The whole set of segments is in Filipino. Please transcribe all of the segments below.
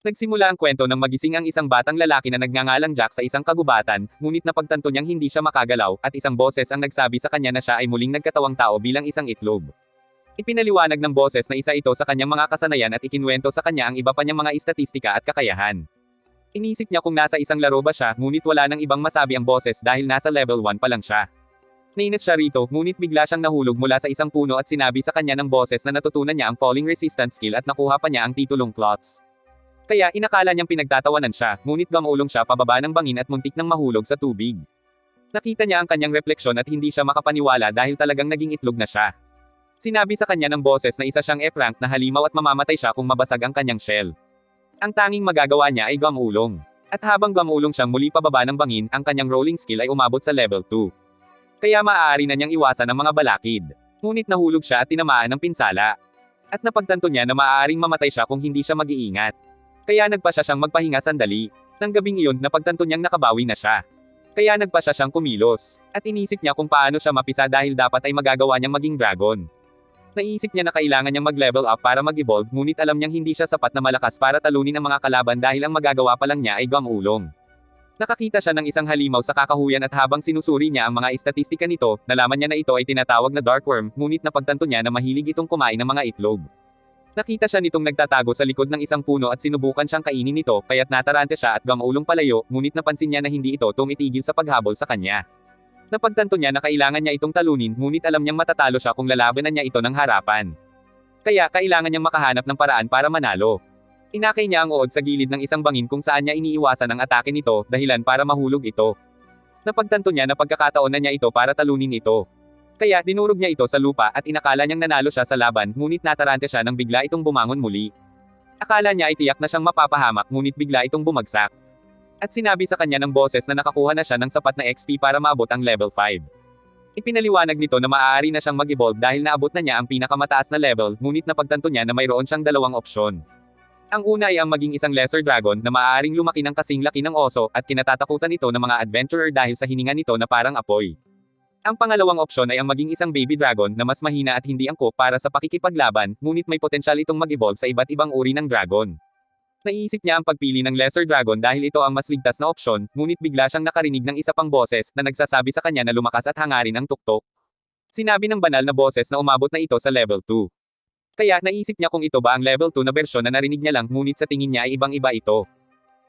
Nagsimula ang kwento ng magising ang isang batang lalaki na nagngangalang Jack sa isang kagubatan, ngunit napagtanto niyang hindi siya makagalaw, at isang boses ang nagsabi sa kanya na siya ay muling nagkatawang tao bilang isang itlog. Ipinaliwanag ng boses na isa ito sa kanyang mga kasanayan at ikinwento sa kanya ang iba pa niyang mga istatistika at kakayahan. Inisip niya kung nasa isang laro ba siya, ngunit wala nang ibang masabi ang boses dahil nasa level 1 pa lang siya. Nainis siya rito, ngunit bigla siyang nahulog mula sa isang puno at sinabi sa kanya ng boses na natutunan niya ang falling resistance skill at nakuha pa niya ang titulong clots. Kaya inakala niyang pinagtatawanan siya, ngunit gumulong siya pababa ng bangin at muntik nang mahulog sa tubig. Nakita niya ang kanyang refleksyon at hindi siya makapaniwala dahil talagang naging itlog na siya. Sinabi sa kanya ng boses na isa siyang F-rank na halimaw at mamamatay siya kung mabasag ang kanyang shell. Ang tanging magagawa niya ay gumulong. At habang gumulong siyang muli pababa ng bangin, ang kanyang rolling skill ay umabot sa level 2. Kaya maaari na niyang iwasan ang mga balakid. Ngunit nahulog siya at tinamaan ng pinsala. At napagtanto niya na maaaring mamatay siya kung hindi siya mag-iingat. Kaya nagpa siya siyang magpahinga sandali. Nang gabing iyon, napagtanto niyang nakabawi na siya. Kaya nagpa siya siyang kumilos. At inisip niya kung paano siya mapisa dahil dapat ay magagawa niyang maging dragon. Naisip niya na kailangan niyang mag-level up para mag-evolve, ngunit alam niyang hindi siya sapat na malakas para talunin ang mga kalaban dahil ang magagawa pa lang niya ay gumulong. Nakakita siya ng isang halimaw sa kakahuyan at habang sinusuri niya ang mga istatistika nito, nalaman niya na ito ay tinatawag na dark worm, ngunit napagtanto niya na mahilig itong kumain ng mga itlog. Nakita siya nitong nagtatago sa likod ng isang puno at sinubukan siyang kainin nito, kaya't natarante siya at gumulong palayo, ngunit napansin niya na hindi ito tumitigil sa paghabol sa kanya. Napagtanto niya na kailangan niya itong talunin, ngunit alam niyang matatalo siya kung lalabanan niya ito ng harapan. Kaya kailangan niyang makahanap ng paraan para manalo. Inakay niya ang uod sa gilid ng isang bangin kung saan niya iniiwasan ang atake nito, dahilan para mahulog ito. Napagtanto niya na pagkakataon na niya ito para talunin ito. Kaya dinurog niya ito sa lupa at inakala niyang nanalo siya sa laban, ngunit natarante siya nang bigla itong bumangon muli. Akala niya ay tiyak na siyang mapapahamak, ngunit bigla itong bumagsak. At sinabi sa kanya ng boses na nakakuha na siya ng sapat na XP para maabot ang level 5. Ipinaliwanag nito na maaari na siyang mag-evolve dahil naabot na niya ang pinakamataas na level, ngunit napagtanto niya na mayroon siyang dalawang opsyon. Ang una ay ang maging isang lesser dragon na maaaring lumaki ng kasing laki ng oso at kinatatakutan ito ng mga adventurer dahil sa hininga nito na parang apoy. Ang pangalawang opsyon ay ang maging isang baby dragon na mas mahina at hindi angkop para sa pakikipaglaban, ngunit may potensyal itong mag-evolve sa iba't ibang uri ng dragon. Naiisip niya ang pagpili ng lesser dragon dahil ito ang mas ligtas na opsyon, ngunit bigla siyang nakarinig ng isa pang boses na nagsasabi sa kanya na lumakas at hangarin ang tuktok. Sinabi ng banal na boses na umabot na ito sa level 2. Kaya naisip niya kung ito ba ang level 2 na bersyon na narinig niya lang, ngunit sa tingin niya ay ibang-iba ito.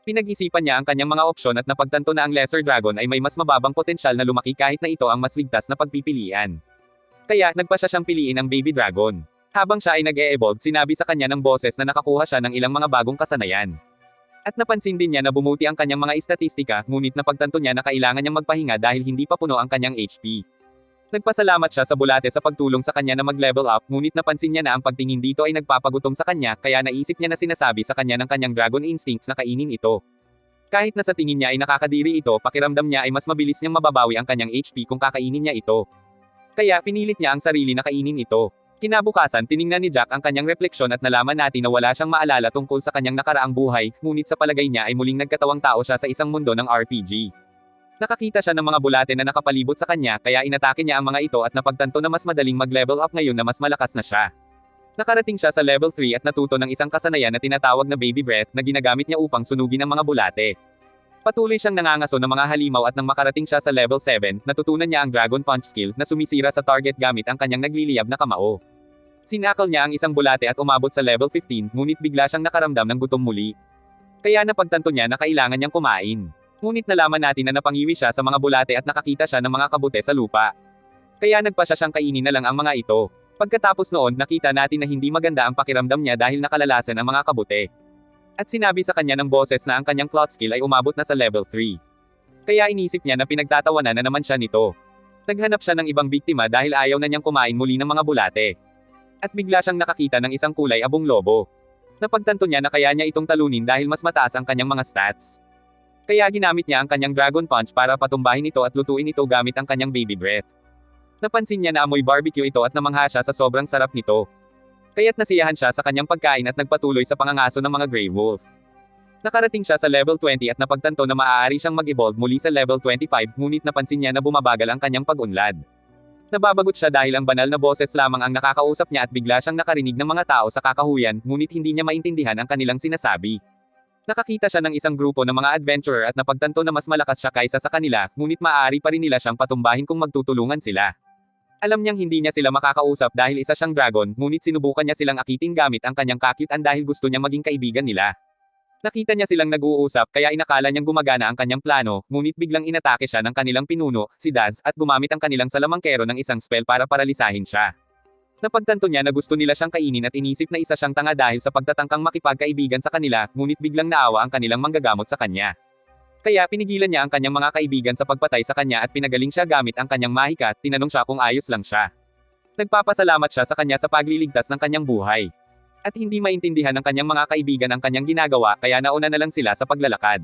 Pinag-isipan niya ang kanyang mga opsyon at napagtanto na ang lesser dragon ay may mas mababang potensyal na lumaki kahit na ito ang mas ligtas na pagpipilian. Kaya nagpa siya siyang piliin ang baby dragon. Habang siya ay nag-e-evolve, sinabi sa kanya ng boses na nakakuha siya ng ilang mga bagong kasanayan. At napansin din niya na bumuti ang kanyang mga istatistika, ngunit napagtanto niya na kailangan niyang magpahinga dahil hindi pa puno ang kanyang HP. Nagpasalamat siya sa bulate sa pagtulong sa kanya na mag-level up, ngunit napansin niya na ang pagtingin dito ay nagpapagutom sa kanya, kaya naisip niya na sinasabi sa kanya ng kanyang dragon instincts na kainin ito. Kahit na sa tingin niya ay nakakadiri ito, pakiramdam niya ay mas mabilis niyang mababawi ang kanyang HP kung kakainin niya ito. Kaya pinilit niya ang sarili na kainin ito. Kinabukasan, tiningnan ni Jack ang kanyang refleksyon at nalaman natin na wala siyang maalala tungkol sa kanyang nakaraang buhay, ngunit sa palagay niya ay muling nagkatawang tao siya sa isang mundo ng RPG. Nakakita siya ng mga bulate na nakapalibot sa kanya, kaya inatake niya ang mga ito at napagtanto na mas madaling mag-level up ngayon na mas malakas na siya. Nakarating siya sa level 3 at natuto ng isang kasanayan na tinatawag na baby breath na ginagamit niya upang sunugin ang mga bulate. Patuloy siyang nangangaso ng mga halimaw at nang makarating siya sa level 7, natutunan niya ang Dragon Punch skill na sumisira sa target gamit ang kanyang nagliliyab na kamao. Sinakal niya ang isang bulate at umabot sa level 15, ngunit bigla siyang nakaramdam ng gutom muli. Kaya napagtanto niya na kailangan niyang kumain. Ngunit nalaman natin na napangiwi siya sa mga bulate at nakakita siya ng mga kabute sa lupa. Kaya nagpa siya siyang kainin na lang ang mga ito. Pagkatapos noon, nakita natin na hindi maganda ang pakiramdam niya dahil nakalalasan ang mga kabute. At sinabi sa kanya ng boses na ang kanyang cloth skill ay umabot na sa level 3. Kaya inisip niya na pinagtatawanan na naman siya nito. Naghanap siya ng ibang biktima dahil ayaw na niyang kumain muli ng mga bulate. At bigla siyang nakakita ng isang kulay abong lobo. Napagtanto niya na kaya niya itong talunin dahil mas mataas ang kanyang mga stats. Kaya ginamit niya ang kanyang Dragon Punch para patumbahin ito at lutuin ito gamit ang kanyang baby breath. Napansin niya na amoy barbecue ito at namangha siya sa sobrang sarap nito. Kaya't nasiyahan siya sa kanyang pagkain at nagpatuloy sa pangangaso ng mga Grey Wolf. Nakarating siya sa level 20 at napagtanto na maaari siyang mag-evolve muli sa level 25, ngunit napansin niya na bumabagal ang kanyang pag-unlad. Nababagot siya dahil ang banal na boses lamang ang nakakausap niya at bigla siyang nakarinig ng mga tao sa kakahuyan, ngunit hindi niya maintindihan ang kanilang sinasabi. Nakakita siya ng isang grupo ng mga adventurer at napagtanto na mas malakas siya kaysa sa kanila, ngunit maaari pa rin nila siyang patumbahin kung magtutulungan sila. Alam niyang hindi niya sila makakausap dahil isa siyang dragon, ngunit sinubukan niya silang akitin gamit ang kanyang kakyutan dahil gusto niya maging kaibigan nila. Nakita niya silang nag-uusap kaya inakala niyang gumagana ang kanyang plano, ngunit biglang inatake siya ng kanilang pinuno, si Daz, at gumamit ang kanilang salamangkero ng isang spell para paralisahin siya. Napagtanto niya na gusto nila siyang kainin at inisip na isa siyang tanga dahil sa pagtatangkang makipagkaibigan sa kanila, ngunit biglang naawa ang kanilang manggagamot sa kanya. Kaya pinigilan niya ang kanyang mga kaibigan sa pagpatay sa kanya at pinagaling siya gamit ang kanyang mahika, tinanong siya kung ayos lang siya. Nagpapasalamat siya sa kanya sa pagliligtas ng kanyang buhay. At hindi maintindihan ng kanyang mga kaibigan ang kanyang ginagawa kaya nauna na lang sila sa paglalakad.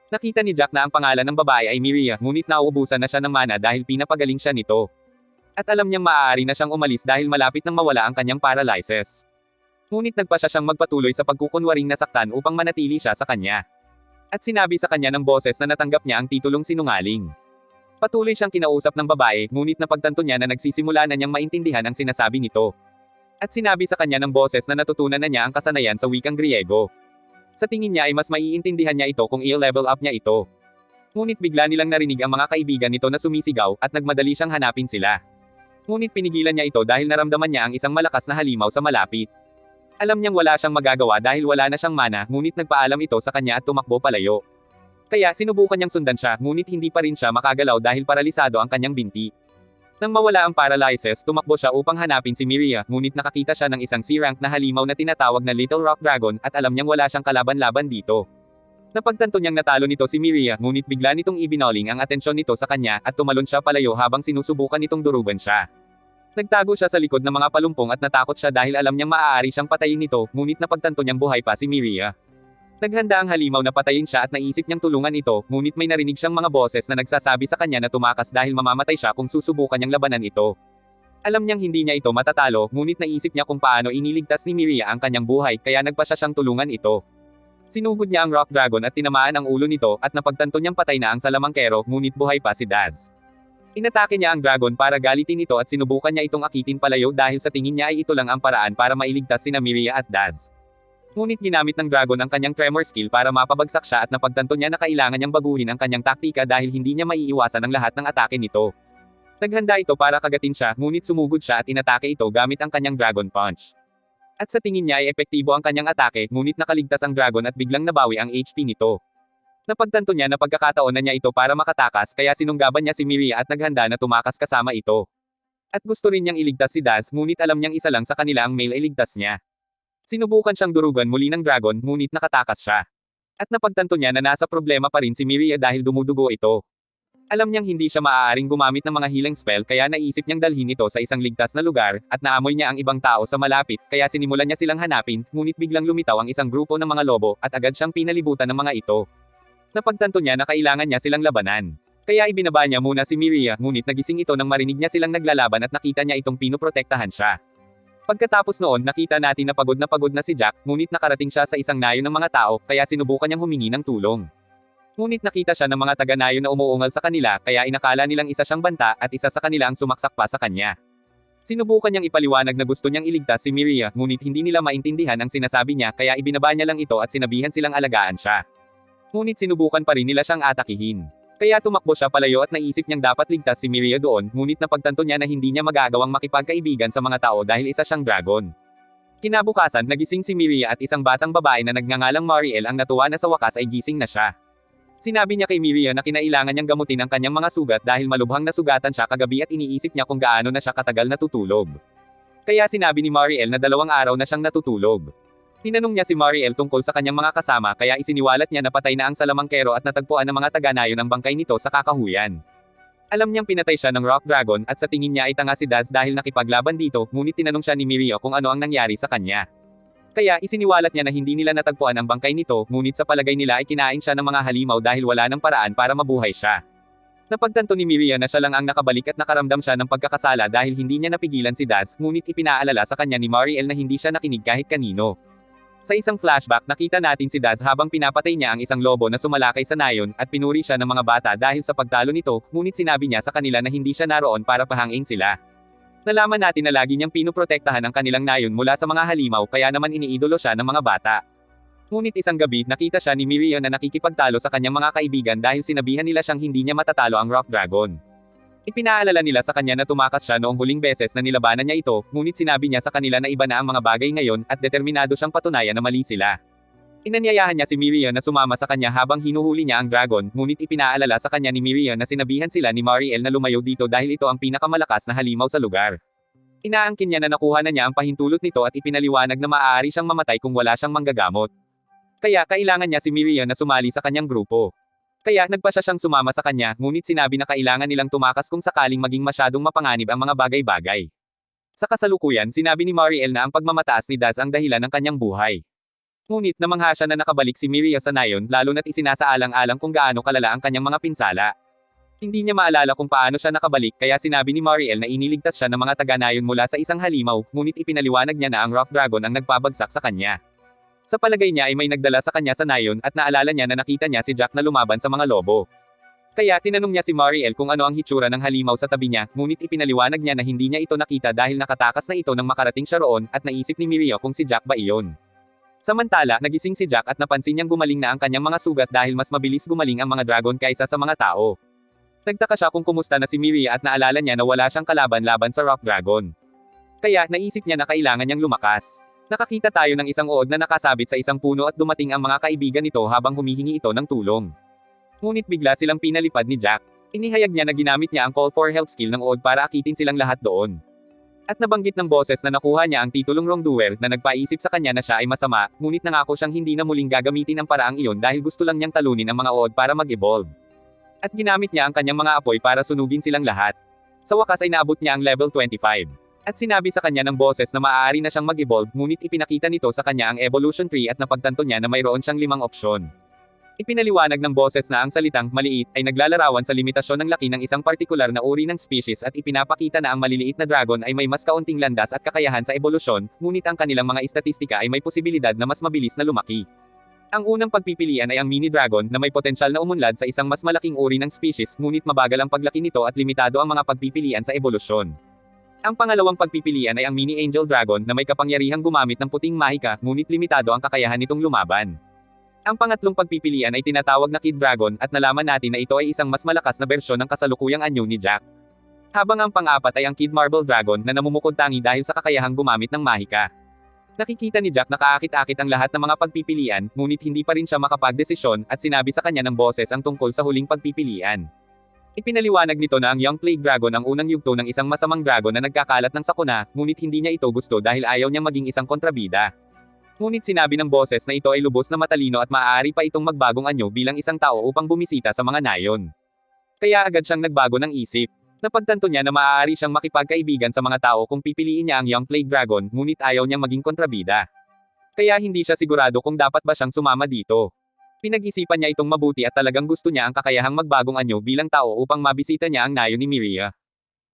Nakita ni Jack na ang pangalan ng babae ay Miria, ngunit nauubusan na siya ng mana dahil pinapagaling siya nito. At alam niyang maaari na siyang umalis dahil malapit nang mawala ang kanyang paralysis. Ngunit nagpa siya siyang magpatuloy sa pagkukunwaring nasaktan upang manatili siya sa kanya. At sinabi sa kanya ng boses na natanggap niya ang titulong sinungaling. Patuloy siyang kinausap ng babae, ngunit napagtanto niya na nagsisimula na niyang maintindihan ang sinasabi nito. At sinabi sa kanya ng boses na natutunan na niya ang kasanayan sa wikang Griego. Sa tingin niya ay mas maiintindihan niya ito kung i-level up niya ito. Ngunit bigla nilang narinig ang mga kaibigan nito na sumisigaw at nagmadali siyang hanapin sila. Ngunit pinigilan niya ito dahil naramdaman niya ang isang malakas na halimaw sa malapit. Alam niyang wala siyang magagawa dahil wala na siyang mana, ngunit nagpaalam ito sa kanya at tumakbo palayo. Kaya sinubukan niyang sundan siya, ngunit hindi pa rin siya makagalaw dahil paralisado ang kanyang binti. Nang mawala ang paralysis, tumakbo siya upang hanapin si Miria, ngunit nakakita siya ng isang C-rank na halimaw na tinatawag na Little Rock Dragon at alam niyang wala siyang kalaban-laban dito. Napagtanto niyang natalo nito si Miria, ngunit bigla nitong ibinoling ang atensyon nito sa kanya at tumalon siya palayo habang sinusubukan nitong durugan siya. Nagtago siya sa likod ng mga palumpong at natakot siya dahil alam niyang maaari siyang patayin nito, ngunit napagtanto niyang buhay pa si Miria. Naghanda ang halimaw na patayin siya at naisip niyang tulungan ito, ngunit may narinig siyang mga boses na nagsasabi sa kanya na tumakas dahil mamamatay siya kung susubukan niyang labanan ito. Alam niyang hindi niya ito matatalo, ngunit naisip niya kung paano iniligtas ni Miria ang kanyang buhay kaya nagpa siya siyang tulungan ito. Sinugod niya ang Rock Dragon at tinamaan ang ulo nito at napagtanto niyang patay na ang salamangkero, ngunit buhay pa si Daz. Inatake niya ang dragon para galitin ito at sinubukan niya itong akitin palayo dahil sa tingin niya ay ito lang ang paraan para mailigtas sina Miria at Daz. Ngunit ginamit ng dragon ang kanyang tremor skill para mapabagsak siya at napagtanto niya na kailangan niyang baguhin ang kanyang taktika dahil hindi niya maiiwasan ang lahat ng atake nito. Naghanda ito para kagatin siya, ngunit sumugod siya at inatake ito gamit ang kanyang Dragon Punch. At sa tingin niya ay epektibo ang kanyang atake, ngunit nakaligtas ang dragon at biglang nabawi ang HP nito. Napagtanto niya na pagkakataon na niya ito para makatakas kaya sinunggaban niya si Miria at naghanda na tumakas kasama ito. At gusto rin niyang iligtas si Daz, ngunit alam niyang isa lang sa kanila ang male iligtas niya. Sinubukan siyang durugan muli ng dragon, ngunit nakatakas siya. At napagtanto niya na nasa problema pa rin si Miria dahil dumudugo ito. Alam niyang hindi siya maaaring gumamit ng mga healing spell kaya naisip niyang dalhin ito sa isang ligtas na lugar, at naamoy niya ang ibang tao sa malapit, kaya sinimulan niya silang hanapin, ngunit biglang lumitaw ang isang grupo ng mga lobo, at agad siyang pinalibutan ng mga ito. Napagtanto niya na kailangan niya silang labanan. Kaya ibinaba niya muna si Miria, ngunit nagising ito nang marinig niya silang naglalaban at nakita niya itong pinoprotektahan siya. Pagkatapos noon nakita natin na pagod na si Jack, ngunit nakarating siya sa isang nayo ng mga tao, kaya sinubukan niyang humingi ng tulong. Ngunit nakita siya ng mga taga-nayo na umuungal sa kanila, kaya inakala nilang isa siyang banta, at isa sa kanila ang sumaksak pa sa kanya. Sinubukan niyang ipaliwanag na gusto niyang iligtas si Miria, ngunit hindi nila maintindihan ang sinasabi niya kaya ibinaba niya lang ito at sinabihan silang alagaan siya. Ngunit sinubukan pa rin nila siyang atakihin. Kaya tumakbo siya palayo at naisip niyang dapat ligtas si Miria doon, ngunit napagtanto niya na hindi niya magagawang makipagkaibigan sa mga tao dahil isa siyang dragon. Kinabukasan nagising si Miria at isang batang babae na nagngangalang Mariel ang natuwa na sa wakas ay gising na siya. Sinabi niya kay Miria na kinailangan niyang gamutin ang kanyang mga sugat dahil malubhang nasugatan siya kagabi at iniisip niya kung gaano na siya katagal natutulog. Kaya sinabi ni Mariel na 2 araw na siyang natutulog. Tinanong niya si Mariel tungkol sa kanyang mga kasama kaya isiniwalat niya na patay na ang salamangkero at natagpuan ng mga taga-nayon ang bangkay nito sa kakahuyan. Alam niyang pinatay siya ng Rock Dragon at sa tingin niya ay tanga si Daz dahil nakipaglaban dito, ngunit tinanong siya ni Miria kung ano ang nangyari sa kanya. Kaya isiniwalat niya na hindi nila natagpuan ang bangkay nito, ngunit sa palagay nila ay kinain siya ng mga halimaw dahil wala ng paraan para mabuhay siya. Napagtanto ni Miria na siya lang ang nakabalik at nakaramdam siya ng pagkakasala dahil hindi niya napigilan si Daz, ngunit ipinaalala sa kanya ni Mariel na hindi siya nakinig kahit kanino. Sa isang flashback nakita natin si Daz habang pinapatay niya ang isang lobo na sumalakay sa nayon, at pinuri siya ng mga bata dahil sa pagtalo nito, ngunit sinabi niya sa kanila na hindi siya naroon para pahangin sila. Nalaman natin na lagi niyang pinoprotektahan ang kanilang nayon mula sa mga halimaw kaya naman iniidolo siya ng mga bata. Ngunit isang gabi, nakita siya ni Miria na nakikipagtalo sa kanyang mga kaibigan dahil sinabihan nila siyang hindi niya matatalo ang Rock Dragon. Ipinaalala nila sa kanya na tumakas siya noong huling beses na nilabanan niya ito, ngunit sinabi niya sa kanila na iba na ang mga bagay ngayon at determinado siyang patunayan na mali sila. Inanyayahan niya si Miria na sumama sa kanya habang hinuhuli niya ang dragon, ngunit ipinaalala sa kanya ni Miria na sinabihan sila ni Mariel na lumayo dito dahil ito ang pinakamalakas na halimaw sa lugar. Inaangkin niya na nakuha na niya ang pahintulot nito at ipinaliwanag na maaari siyang mamatay kung wala siyang manggagamot. Kaya kailangan niya si Miria na sumali sa kanyang grupo. Kaya nagpa siya siyang sumama sa kanya, ngunit sinabi na kailangan nilang tumakas kung sakaling maging masyadong mapanganib ang mga bagay-bagay. Sa kasalukuyan, sinabi ni Mariel na ang pagmamataas ni Daz ang dahilan ng kanyang buhay. Ngunit namangha siya na nakabalik si Miria sa nayon, lalo na't isinasaalang-alang kung gaano kalala ang kanyang mga pinsala. Hindi niya maalala kung paano siya nakabalik, kaya sinabi ni Mariel na iniligtas siya ng mga taga-nayon mula sa isang halimaw, ngunit ipinaliwanag niya na ang Rock Dragon ang nagpabagsak sa kanya. Sa palagay niya ay may nagdala sa kanya sa nayon at naalala niya na nakita niya si Jack na lumaban sa mga lobo. Kaya tinanong niya si Mariel kung ano ang hitsura ng halimaw sa tabi niya, ngunit ipinaliwanag niya na hindi niya ito nakita dahil nakatakas na ito nang makarating siya roon, at naisip ni Miria kung si Jack ba iyon. Samantala, nagising si Jack at napansin niyang gumaling na ang kanyang mga sugat dahil mas mabilis gumaling ang mga dragon kaysa sa mga tao. Nagtaka siya kung kumusta na si Miria at naalala niya na wala siyang kalaban-laban sa Rock Dragon. Kaya naisip niya na kailangan niyang lumakas. Nakakita tayo ng isang uod na nakasabit sa isang puno at dumating ang mga kaibigan nito habang humihingi ito ng tulong. Ngunit bigla silang pinalipad ni Jack. Inihayag niya na ginamit niya ang call for help skill ng uod para akitin silang lahat doon. At nabanggit ng boses na nakuha niya ang titulong wrongdoer na nagpaisip sa kanya na siya ay masama, ngunit nangako siyang hindi na muling gagamitin ang paraang iyon dahil gusto lang niyang talunin ang mga uod para mag-evolve. At ginamit niya ang kanyang mga apoy para sunugin silang lahat. Sa wakas ay naabot niya ang level 25. At sinabi sa kanya ng boses na maaari na siyang mag-evolve, ngunit ipinakita nito sa kanya ang evolution tree at napagtanto niya na mayroon siyang 5 opsyon. Ipinaliwanag ng boses na ang salitang maliit ay naglalarawan sa limitasyon ng laki ng isang partikular na uri ng species at ipinapakita na ang maliliit na dragon ay may mas kaunting landas at kakayahan sa ebolusyon, ngunit ang kanilang mga istatistika ay may posibilidad na mas mabilis na lumaki. Ang unang pagpipilian ay ang mini dragon na may potensyal na umunlad sa isang mas malaking uri ng species, ngunit mabagal ang paglaki nito at limitado ang mga pagpipilian sa ebolusyon. Ang pangalawang pagpipilian ay ang mini angel dragon na may kapangyarihang gumamit ng puting mahika, ngunit limitado ang kakayahan nitong lumaban. Ang pangatlong pagpipilian ay tinatawag na Kid Dragon at nalaman natin na ito ay isang mas malakas na bersyon ng kasalukuyang anyo ni Jack. Habang ang pang-apat ay ang Kid Marble Dragon na namumukod tangi dahil sa kakayahang gumamit ng mahika. Nakikita ni Jack na kaakit-akit ang lahat ng mga pagpipilian, ngunit hindi pa rin siya makapagdesisyon at sinabi sa kanya ng boses ang tungkol sa huling pagpipilian. Ipinaliwanag nito na ang Young Plague Dragon ang unang yugto ng isang masamang dragon na nagkakalat ng sakuna, ngunit hindi niya ito gusto dahil ayaw niyang maging isang kontrabida. Ngunit sinabi ng boses na ito ay lubos na matalino at maaari pa itong magbagong anyo bilang isang tao upang bumisita sa mga nayon. Kaya agad siyang nagbago ng isip. Napagtanto niya na maaari siyang makipagkaibigan sa mga tao kung pipiliin niya ang Young Plague Dragon, ngunit ayaw niyang maging kontrabida. Kaya hindi siya sigurado kung dapat ba siyang sumama dito. Pinag-isipan niya itong mabuti at talagang gusto niya ang kakayahang magbagong anyo bilang tao upang mabisita niya ang nayon ni Miria.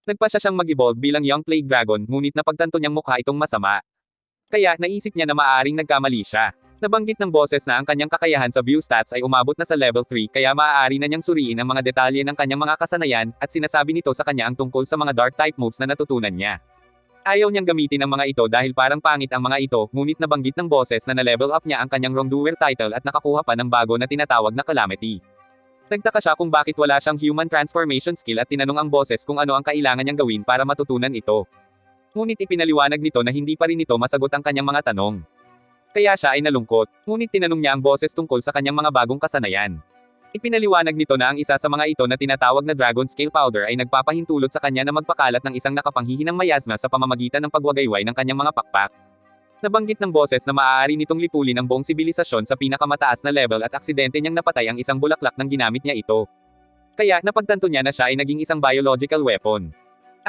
Nagpa siya siyang mag-evolve bilang Young Plague Dragon, ngunit napagtanto niyang mukha itong masama. Kaya naisip niya na maaaring nagkamali siya. Nabanggit ng boses na ang kanyang kakayahan sa view stats ay umabot na sa level 3 kaya maaari na niyang suriin ang mga detalye ng kanyang mga kasanayan, at sinasabi nito sa kanya ang tungkol sa mga dark type moves na natutunan niya. Ayaw niyang gamitin ang mga ito dahil parang pangit ang mga ito, ngunit nabanggit ng boses na na-level up niya ang kanyang wrongdoer title at nakakuha pa ng bago na tinatawag na calamity. Nagtaka siya kung bakit wala siyang human transformation skill at tinanong ang boses kung ano ang kailangan niyang gawin para matutunan ito. Ngunit ipinaliwanag nito na hindi pa rin ito masagot ang kanyang mga tanong. Kaya siya ay nalungkot, ngunit tinanong niya ang boses tungkol sa kanyang mga bagong kasanayan. Ipinaliwanag nito na ang isa sa mga ito na tinatawag na Dragon Scale Powder ay nagpapahintulot sa kanya na magpakalat ng isang nakapanghihinang mayasma sa pamamagitan ng pagwagayway ng kanyang mga pakpak. Nabanggit ng boses na maaari nitong lipulin ang buong sibilisasyon sa pinakamataas na level at aksidente niyang napatay ang isang bulaklak nang ginamit niya ito. Kaya napagtanto niya na siya ay naging isang biological weapon.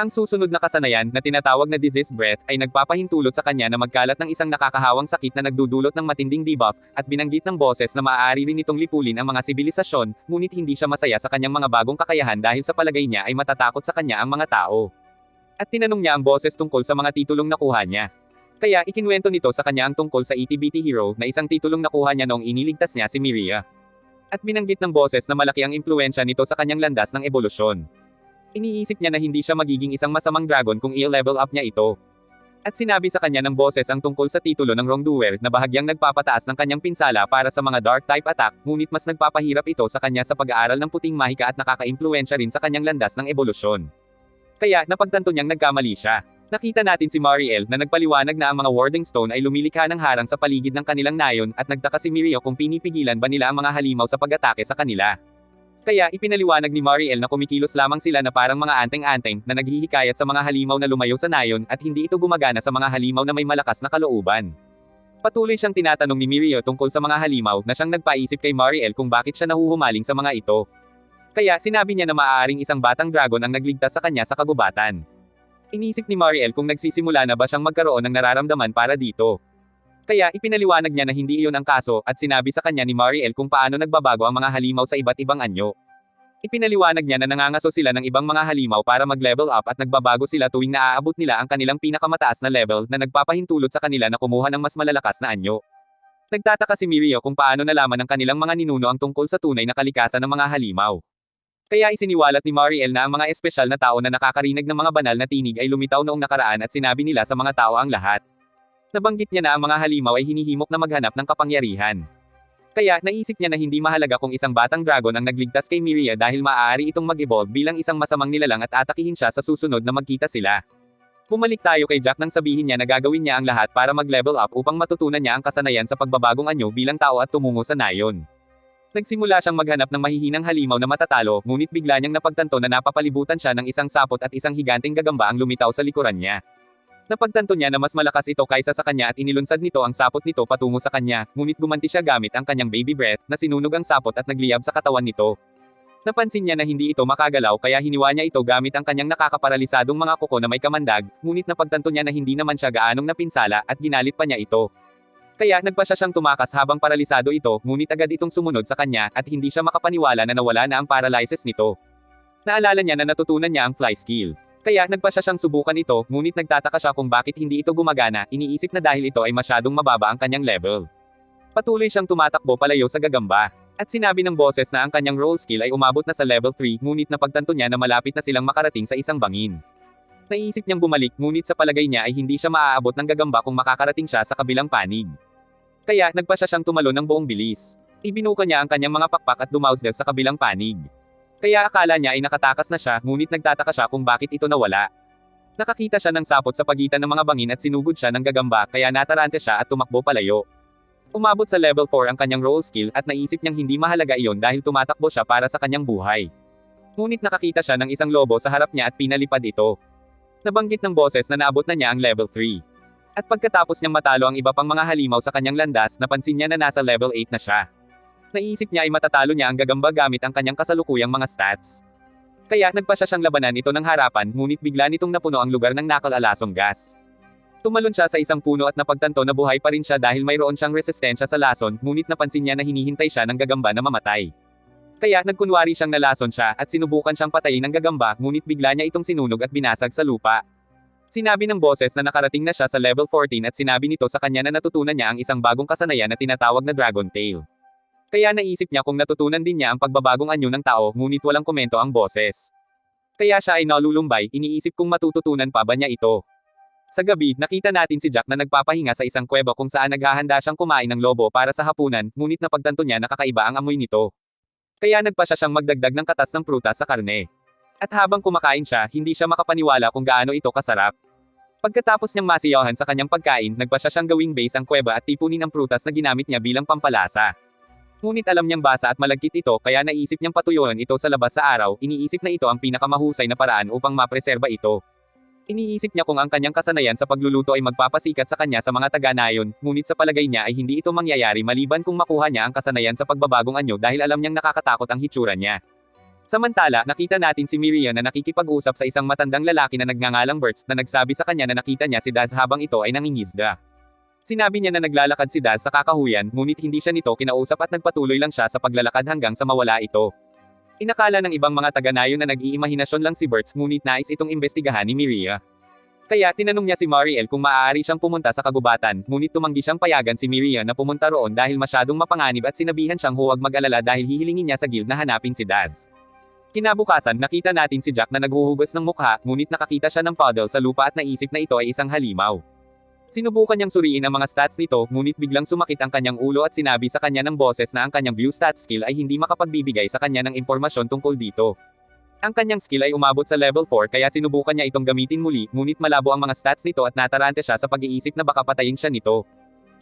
Ang susunod na kasanayan, na tinatawag na Disease Breath, ay nagpapahintulot sa kanya na magkalat ng isang nakakahawang sakit na nagdudulot ng matinding debuff, at binanggit ng boses na maaari rin itong lipulin ang mga sibilisasyon, ngunit hindi siya masaya sa kanyang mga bagong kakayahan dahil sa palagay niya ay matatakot sa kanya ang mga tao. At tinanong niya ang boses tungkol sa mga titulong nakuha niya. Kaya ikinwento nito sa kanya ang tungkol sa ETBT Hero na isang titulong nakuha niya noong iniligtas niya si Miria. At binanggit ng boses na malaki ang impluwensya nito sa kanyang landas ng ebolusyon. Iniisip niya na hindi siya magiging isang masamang dragon kung i-level up niya ito. At sinabi sa kanya ng boses ang tungkol sa titulo ng wrongdoer na bahagyang nagpapataas ng kanyang pinsala para sa mga dark type attack, ngunit mas nagpapahirap ito sa kanya sa pag-aaral ng puting mahika at nakaka-impluwensya rin sa kanyang landas ng ebolusyon. Kaya, napagtanto niyang nagkamali siya. Nakita natin si Mariel na nagpaliwanag na ang mga warding stone ay lumilikha ng harang sa paligid ng kanilang nayon at nagtaka si Mirio kung pinipigilan ba nila ang mga halimaw sa pag-atake sa kanila. Kaya, ipinaliwanag ni Mariel na kumikilos lamang sila na parang mga anteng-anteng na naghihikayat sa mga halimaw na lumayo sa nayon at hindi ito gumagana sa mga halimaw na may malakas na kalooban. Patuloy siyang tinatanong ni Mirio tungkol sa mga halimaw na siyang nagpaisip kay Mariel kung bakit siya nahuhumaling sa mga ito. Kaya, sinabi niya na maaaring isang batang dragon ang nagligtas sa kanya sa kagubatan. Inisip ni Mariel kung nagsisimula na ba siyang magkaroon ng nararamdaman para dito. Kaya, ipinaliwanag niya na hindi iyon ang kaso at sinabi sa kanya ni Mariel kung paano nagbabago ang mga halimaw sa iba't ibang anyo. Ipinaliwanag niya na nangangaso sila ng ibang mga halimaw para mag-level up at nagbabago sila tuwing naaabot nila ang kanilang pinakamataas na level na nagpapahintulot sa kanila na kumuha ng mas malalakas na anyo. Nagtataka si Mirio kung paano nalaman ng kanilang mga ninuno ang tungkol sa tunay na kalikasan ng mga halimaw. Kaya isiniwalat ni Mariel na ang mga espesyal na tao na nakakarinig ng mga banal na tinig ay lumitaw noong nakaraan at sinabi nila sa mga tao ang lahat. Nabanggit niya na ang mga halimaw ay hinihimok na maghanap ng kapangyarihan. Kaya, naisip niya na hindi mahalaga kung isang batang dragon ang nagligtas kay Miria dahil maaari itong mag-evolve bilang isang masamang nilalang at atakihin siya sa susunod na magkita sila. Bumalik tayo kay Jack nang sabihin niya na gagawin niya ang lahat para mag-level up upang matutunan niya ang kasanayan sa pagbabagong anyo bilang tao at tumungo sa nayon. Nagsimula siyang maghanap ng mahihinang halimaw na matatalo, ngunit bigla niyang napagtanto na napapalibutan siya ng isang sapot at isang higanteng gagamba ang lumitaw sa likuran niya. Napagtanto niya na mas malakas ito kaysa sa kanya at inilunsad nito ang sapot nito patungo sa kanya, ngunit gumanti siya gamit ang kanyang baby breath, na sinunog ang sapot at nagliyab sa katawan nito. Napansin niya na hindi ito makagalaw kaya hiniwa niya ito gamit ang kanyang nakakaparalisadong mga kuko na may kamandag, ngunit napagtanto niya na hindi naman siya gaanong napinsala at ginalit pa niya ito. Kaya nagpa siya siyang tumakas habang paralisado ito, ngunit agad itong sumunod sa kanya at hindi siya makapaniwala na nawala na ang paralysis nito. Naalala niya na natutunan niya ang fly skill. Kaya nagpa siya siyang subukan ito, ngunit nagtataka siya kung bakit hindi ito gumagana, iniisip na dahil ito ay masyadong mababa ang kanyang level. Patuloy siyang tumatakbo palayo sa gagamba. At sinabi ng boses na ang kanyang roll skill ay umabot na sa level 3, ngunit napagtanto niya na malapit na silang makarating sa isang bangin. Naisip niyang bumalik, ngunit sa palagay niya ay hindi siya maaabot ng gagamba kung makakarating siya sa kabilang panig. Kaya, nagpa siya siyang tumalon ng buong bilis. Ibinuka niya ang kanyang mga pakpak at dumausdel sa kabilang panig. Kaya akala niya ay nakatakas na siya, ngunit nagtataka siya kung bakit ito nawala. Nakakita siya ng sapot sa pagitan ng mga bangin at sinugod siya ng gagamba, kaya natarante siya at tumakbo palayo. Umabot sa level 4 ang kanyang roll skill at naisip niyang hindi mahalaga iyon dahil tumatakbo siya para sa kanyang buhay. Ngunit nakakita siya ng isang lobo sa harap niya at pinalipad ito. Nabanggit ng boses na naabot na niya ang level 3. At pagkatapos niyang matalo ang iba pang mga halimaw sa kanyang landas, napansin niya na nasa level 8 na siya. Naisip niya ay matatalo niya ang gagamba gamit ang kanyang kasalukuyang mga stats. Kaya nagpa siya siyang labanan ito ng harapan, ngunit bigla nitong napuno ang lugar ng nakal-alasong gas. Tumalon siya sa isang puno at napagtanto na buhay pa rin siya dahil mayroon siyang resistensya sa lason, ngunit napansin niya na hinihintay siya ng gagamba na mamatay. Kaya nagkunwari siyang nalason siya at sinubukan siyang patayin ng gagamba, ngunit bigla niya itong sinunog at binasag sa lupa. Sinabi ng boses na nakarating na siya sa level 14 at sinabi nito sa kanya na natutunan niya ang isang bagong kasanayan na tinatawag na Dragon Tail. Kaya naisip niya kung natutunan din niya ang pagbabagong anyo ng tao, ngunit walang komento ang boses. Kaya siya ay nalulumbay, iniisip kung matututunan pa ba niya ito. Sa gabi, nakita natin si Jack na nagpapahinga sa isang kuweba kung saan naghahanda siyang kumain ng lobo para sa hapunan, ngunit napagtanto niya na kakaiba ang amoy nito. Kaya nagpa siya siyang magdagdag ng katas ng prutas sa karne. At habang kumakain siya, hindi siya makapaniwala kung gaano ito kasarap. Pagkatapos niyang masiyahan sa kanyang pagkain, nagpa siya siyang gawing base ang kuweba at tipunin ang prutas na ginamit niya bilang pampalasa. Ngunit alam niyang basa at malagkit ito kaya naisip niyang patuyuan ito sa labas sa araw, iniisip na ito ang pinakamahusay na paraan upang mapreserba ito. Iniisip niya kung ang kanyang kasanayan sa pagluluto ay magpapasikat sa kanya sa mga taga-nayon, ngunit sa palagay niya ay hindi ito mangyayari maliban kung makuha niya ang kasanayan sa pagbabagong anyo dahil alam niyang nakakatakot ang hitsura niya. Samantala, nakita natin si Miria na nakikipag-usap sa isang matandang lalaki na nagngangalang Bertz na nagsabi sa kanya na nakita niya si Daz habang ito ay nangingisda. Sinabi niya na naglalakad si Daz sa kakahuyan, ngunit hindi siya nito kinausap at nagpatuloy lang siya sa paglalakad hanggang sa mawala ito. Inakala ng ibang mga taga-nayon na nag-iimahinasyon lang si Bertz, ngunit nais itong imbestigahan ni Miria. Kaya tinanong niya si Mariel kung maaari siyang pumunta sa kagubatan, ngunit tumanggi siyang payagan si Miria na pumunta roon dahil masyadong mapanganib at sinabihan siyang huwag mag-alala dahil hihilingin niya sa guild na hanapin si Daz. Kinabukasan, nakita natin si Jack na naghuhugas ng mukha, ngunit nakakita siya ng puddle sa lupa at naisip na ito ay isang halimaw. Sinubukan niyang suriin ang mga stats nito, ngunit biglang sumakit ang kanyang ulo at sinabi sa kanya ng boses na ang kanyang view stat skill ay hindi makapagbibigay sa kanya ng impormasyon tungkol dito. Ang kanyang skill ay umabot sa level 4 kaya sinubukan niya itong gamitin muli, ngunit malabo ang mga stats nito at natarante siya sa pag-iisip na baka patayin siya nito.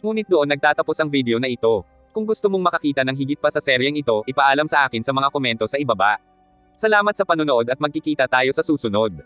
Ngunit doon nagtatapos ang video na ito. Kung gusto mong makakita ng higit pa sa seryeng ito, ipaalam sa akin sa mga komento sa ibaba. Salamat sa panonood at magkikita tayo sa susunod.